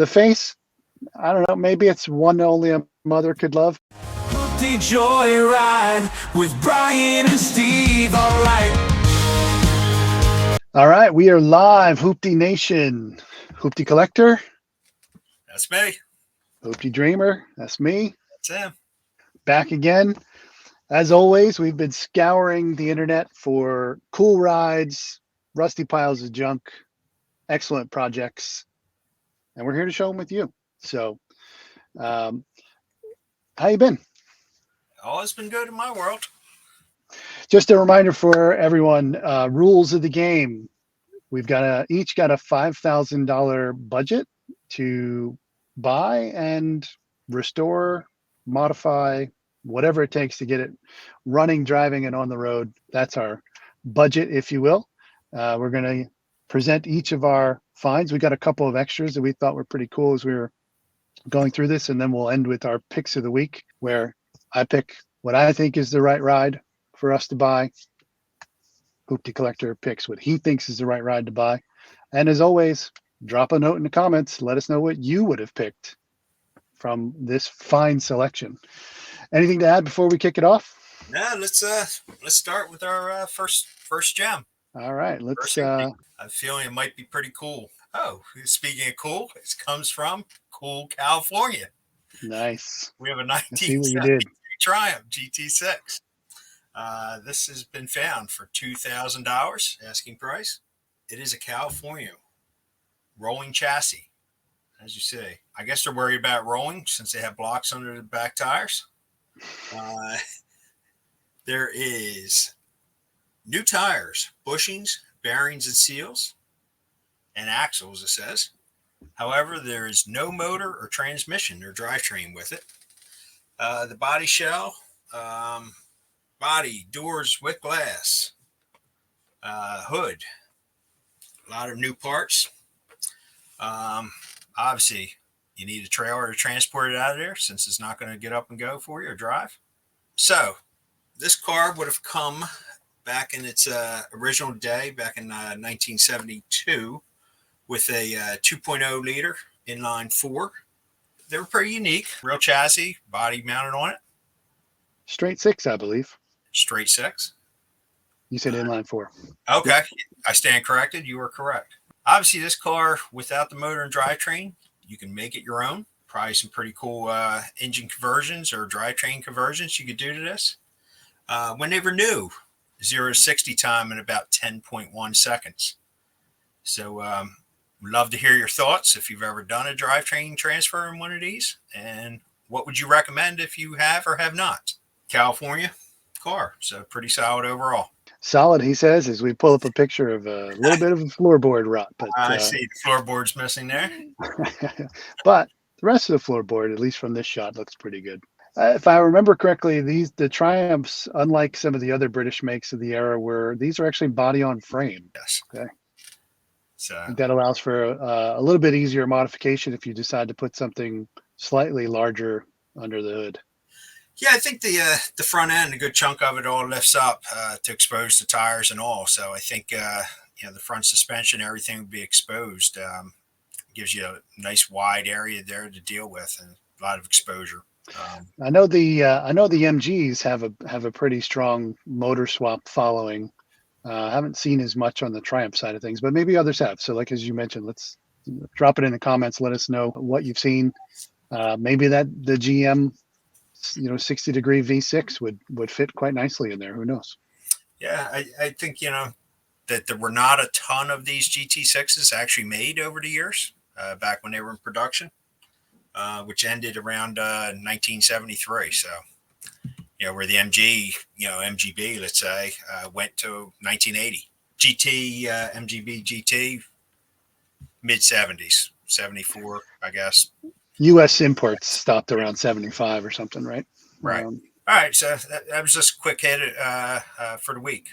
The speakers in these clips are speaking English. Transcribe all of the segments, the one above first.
The face, I don't know. Maybe it's one only a mother could love. Hooptie Joyride with Brian and Steve. All right, we are live, Hooptie Nation. Hooptie Collector. That's me. Hooptie Dreamer. That's me. That's him. Back again. As always, we've been scouring the internet for cool rides, rusty piles of junk, excellent projects, and we're here to show them with you. So, how you been? All has been good in my world. Just a reminder for everyone, rules of the game. We've got each got a $5,000 budget to buy and restore, modify, whatever it takes to get it running, driving, and on the road. That's our budget, if you will. We're going to present each of our finds. We got a couple of extras that we thought were pretty cool as we were going through this, and then we'll end with our picks of the week, where I pick what I think is the right ride for us to buy. Hooptie Collector picks what he thinks is the right ride to buy. And as always, drop a note in the comments. Let us know what you would have picked from this fine selection. Anything to add before we kick it off? No, let's start with our first gem. All right, let's. I'm feeling it might be pretty cool. Oh, speaking of cool, it comes from cool California. Nice. We have a 1970 Triumph GT6. This has been found for $2,000 asking price. It is a California rolling chassis, as you say. I guess they're worried about rolling since they have blocks under the back tires. There is new tires, bushings, bearings, and seals, and axles, it says. However, there is no motor or transmission or drivetrain with it. The body shell, body, doors with glass, hood, a lot of new parts. Obviously, you need a trailer to transport it out of there since it's not going to get up and go for you or drive. So this car would have come back in its original day, back in 1972, with a 2.0 liter inline four. They were pretty unique. Real chassis, body mounted on it. Straight six, I believe. Straight six. You said inline four. Okay. I stand corrected. You are correct. Obviously, this car, without the motor and drivetrain, you can make it your own. Probably some pretty cool engine conversions or drivetrain conversions you could do to this. When they were new, 0 to 60 time in about 10.1 seconds. So love to hear your thoughts if you've ever done a drivetrain transfer in one of these. And what would you recommend if you have or have not? California car. So pretty solid overall. Solid, he says, as we pull up a picture of a little bit of a floorboard rot. But I see the floorboard's missing there. But the rest of the floorboard, at least from this shot, looks pretty good. If I remember correctly, the Triumphs, unlike some of the other British makes of the era, these are actually body on frame. Yes. Okay. So I think that allows for a little bit easier modification if you decide to put something slightly larger under the hood. yeah, I think the front end, a good chunk of it all lifts up to expose the tires and all. So I think the front suspension, everything would be exposed. Gives you a nice wide area there to deal with and a lot of exposure. I know the MGs have a pretty strong motor swap following. I haven't seen as much on the Triumph side of things, but maybe others have. So, like as you mentioned, let's drop it in the comments. Let us know what you've seen. Maybe that the GM 60-degree V6 would fit quite nicely in there. Who knows? Yeah, I think that there were not a ton of these GT6s actually made over the years back when they were in production, which ended around 1973. So, where the MGB, let's say, went to 1980. GT, MGB GT, mid-70s, 74, I guess. U.S. imports stopped around 75 or something, right? Right. All right. So that was just a quick hit for the week.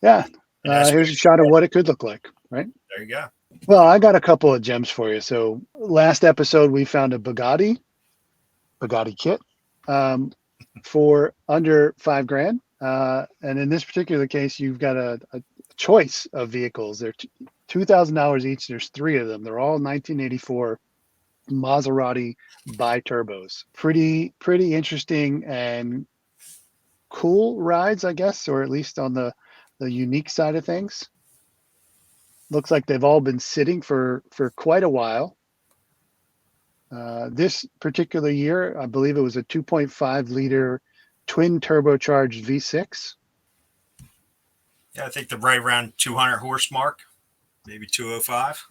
Here's a shot of what it could look like, right? There you go. Well, I got a couple of gems for you. So last episode, we found a Bugatti kit for under $5,000. And in this particular case, you've got a choice of vehicles. They're $2,000 each. There's three of them. They're all 1984 Maserati BiTurbos. Pretty interesting and cool rides, I guess, or at least on the unique side of things. Looks like they've all been sitting for quite a while. This particular year, I believe it was a 2.5 liter twin turbocharged V6. Yeah, I think the right around 200 horse mark, maybe 205.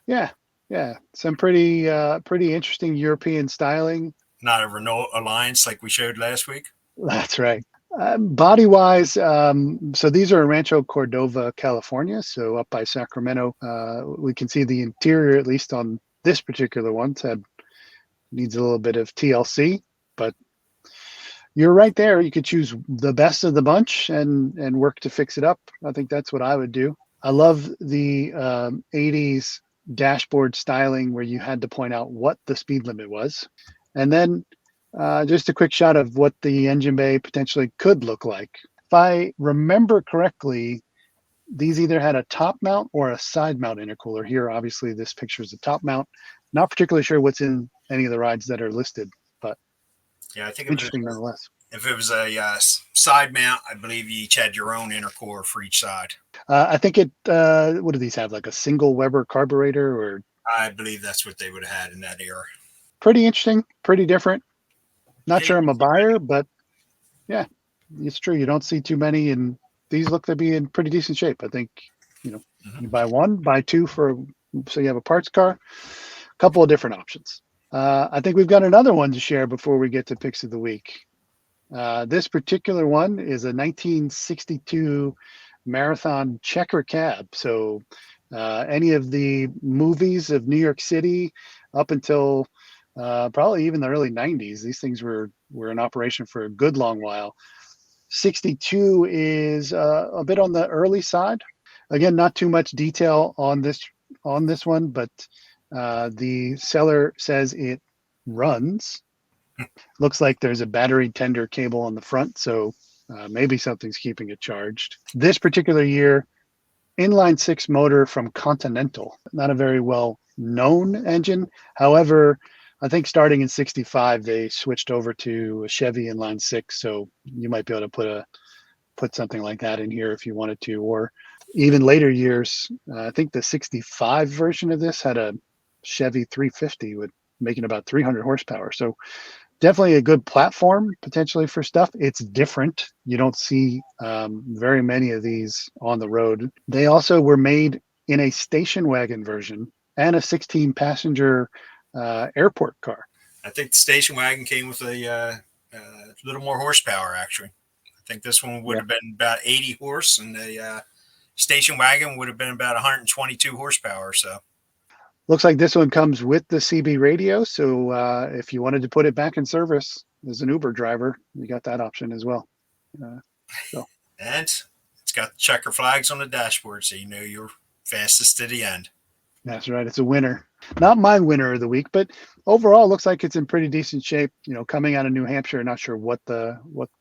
Yeah, yeah, some pretty interesting European styling. Not a Renault Alliance like we showed last week. That's right. Body wise, so these are in Rancho Cordova, California, so up by Sacramento. We can see the interior, at least on this particular one, needs a little bit of TLC, but you're right there. You could choose the best of the bunch and work to fix it up. I think that's what I would do. I love the 80s dashboard styling where you had to point out what the speed limit was. And then just a quick shot of what the engine bay potentially could look like. If I remember correctly, these either had a top mount or a side mount intercooler. Here, obviously, this picture is a top mount. Not particularly sure what's in any of the rides that are listed, but yeah, I think interesting nonetheless. If it was a side mount, I believe you each had your own intercooler for each side. I think it. What do these have? Like a single Weber carburetor, or? I believe that's what they would have had in that era. Pretty interesting, pretty different. Not sure I'm a buyer, but yeah, it's true. You don't see too many, and these look to be in pretty decent shape. I think, you buy one, buy two so you have a parts car. A couple of different options. I think we've got another one to share before we get to picks of the week. This particular one is a 1962 Marathon checker cab. So any of the movies of New York City up until probably even the early 90s, these things were in operation for a good long while. 62 is a bit on the early side. Again, not too much detail on this one, but the seller says it runs. Looks like there's a battery tender cable on the front, so maybe something's keeping it charged. This particular year, inline six motor from Continental. Not a very well known engine. However, I think starting in 65, they switched over to a Chevy inline six. So you might be able to put something like that in here if you wanted to, or even later years. I think the 65 version of this had a Chevy 350 with making about 300 horsepower. So definitely a good platform potentially for stuff. It's different. You don't see very many of these on the road. They also were made in a station wagon version and a 16 passenger airport car. I think the station wagon came with a little more horsepower, actually. I think this one would have been about 80 horse, and the station wagon would have been about 122 horsepower. So looks like this one comes with the CB radio. So if you wanted to put it back in service as an Uber driver, you got that option as well. And it's got checker flags on the dashboard, so you know you're fastest to the end. That's right. It's a winner. Not my winner of the week, but overall looks like it's in pretty decent shape. Coming out of New Hampshire, not sure what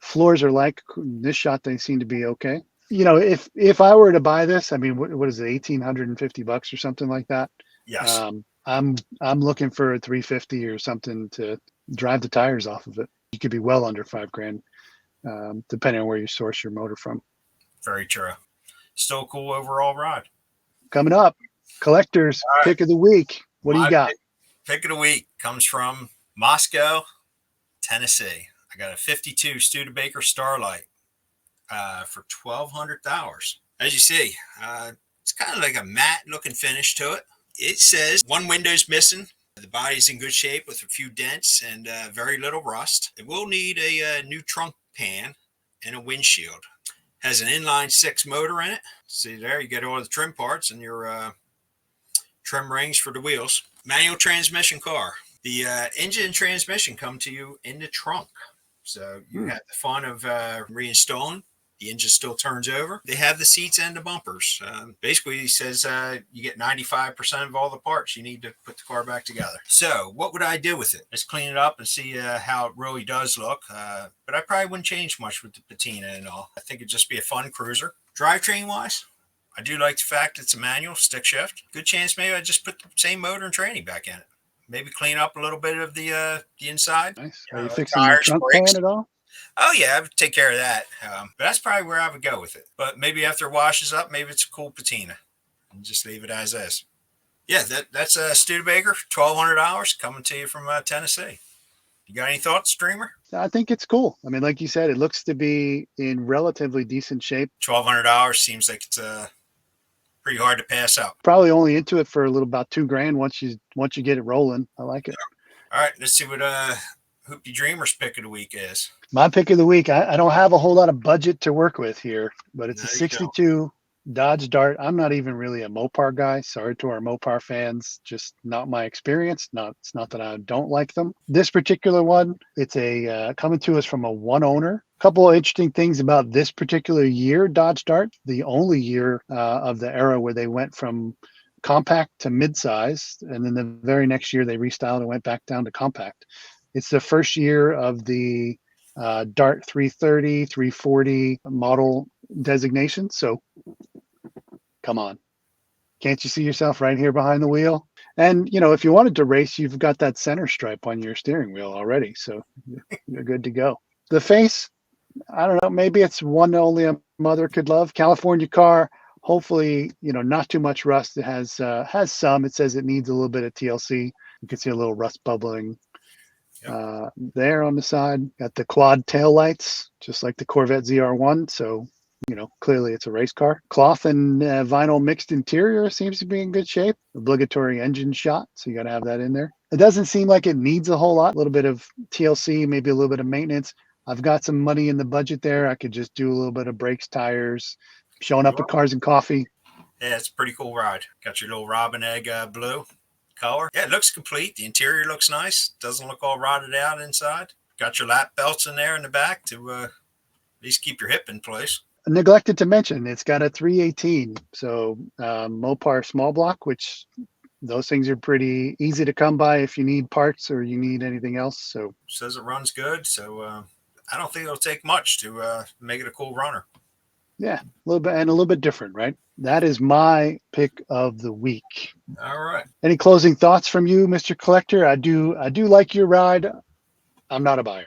floors are like. In this shot, they seem to be okay. If I were to buy this, I mean, what is it, $1,850 or something like that? Yes. I'm looking for a 350 or something to drive the tires off of it. You could be well under $5,000, depending on where you source your motor from. Very true. Still a cool overall ride. Coming up, collector's pick of the week. What do you got? Pick of the week comes from Moscow, Tennessee. I got a 52 Studebaker Starlight for $1,200. As you see, it's kind of like a matte looking finish to it. It says one window's missing. The body's in good shape with a few dents and very little rust. It will need a new trunk pan and a windshield. Has an inline six motor in it. See there, you get all the trim parts and your trim rings for the wheels. Manual transmission car. The engine and transmission come to you in the trunk. So you have the fun of reinstalling. The engine still turns over. They have the seats and the bumpers. Basically, he says you get 95% of all the parts you need to put the car back together. So what would I do with it? Let's clean it up and see how it really does look. But I probably wounn't change much with the patina and all. I think it'd just be a fun cruiser. Drivetrain-wise, I do like the fact it's a manual stick shift. Good chance maybe I just put the same motor and tranny back in it. maybe clean up a little bit of the inside. Nice. You Are you know, fixing the tires, trunk brakes. pan at all? Oh yeah, I would take care of that. But that's probably where I would go with it. But maybe after it washes up, maybe it's a cool patina, and just leave it as is. Yeah, that's Studebaker, $1,200 coming to you from Tennessee. You got any thoughts, Dreamer? I think it's cool. I mean, like you said, it looks to be in relatively decent shape. $1,200 seems like it's pretty hard to pass up. Probably only into it for a little about $2,000 once you get it rolling. I like it. All right, let's see what Hooptie Dreamer's pick of the week is. My pick of the week. I don't have a whole lot of budget to work with here, but it's No, a you 62 Dodge Dart. I'm not even really a Mopar guy. Sorry to our Mopar fans, just not my experience. It's not that I don't like them. This particular one, it's a coming to us from a one owner. Couple of interesting things about this particular year Dodge Dart, the only year of the era where they went from compact to midsize, and then the very next year they restyled and went back down to compact. It's the first year of the Dart 330, 340 model designation. So come on. Can't you see yourself right here behind the wheel? And, you know, if you wanted to race, you've got that center stripe on your steering wheel already. So you're good to go. The face, I don't know, maybe it's one only a mother could love. California car, hopefully, you know, not too much rust. It has some. It says it needs a little bit of TLC. You can see a little rust bubbling there on the side. Got the quad tail lights, just like the Corvette ZR1. So, you know, clearly it's a race car. Cloth and vinyl mixed interior seems to be in good shape. Obligatory engine shot, so you got to have that in there. It doesn't seem like it needs a whole lot. A little bit of TLC, maybe a little bit of maintenance. I've got some money in the budget there. I could just do a little bit of brakes, tires, showing up at Cars and Coffee. Yeah, it's a pretty cool ride. Got your little robin egg blue color. Yeah, it looks complete. The interior looks nice. Doesn't look all rotted out inside. Got your lap belts in there in the back to at least keep your hip in place. Neglected to mention, it's got a 318. So Mopar small block, which those things are pretty easy to come by if you need parts or you need anything else. So says it runs good. So I don't think it'll take much to make it a cool runner. Yeah, a little bit and a little bit different, right? That is my pick of the week. All right. Any closing thoughts from you, Mr. Collector? I do like your ride. I'm not a buyer.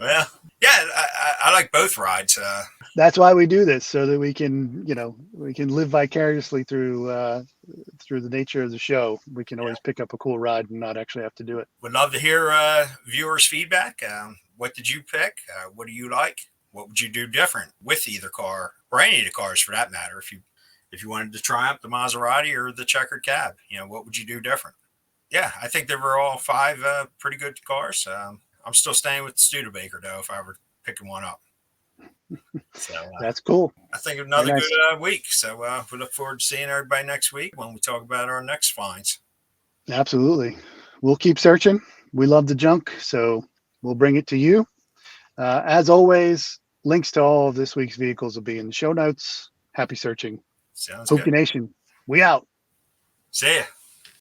Well, yeah, I like both rides. That's why we do this, so that we can, you know, we can live vicariously through the nature of the show. We can always pick up a cool ride and not actually have to do it. Would love to hear viewers' feedback. What did you pick? What do you like? What would you do different with either car or any of the cars for that matter? If you wanted to Triumph, the Maserati, or the checkered cab, you know, what would you do different? Yeah, I think they were all five pretty good cars. I'm still staying with the Studebaker though, if I were picking one up. So that's cool. I think another nice. Good week. So we look forward to seeing everybody next week when we talk about our next finds. Absolutely. We'll keep searching. We love the junk, so we'll bring it to you. As always, links to all of this week's vehicles will be in the show notes. Happy searching. Sounds Hooptie good. Nation, we out. See ya.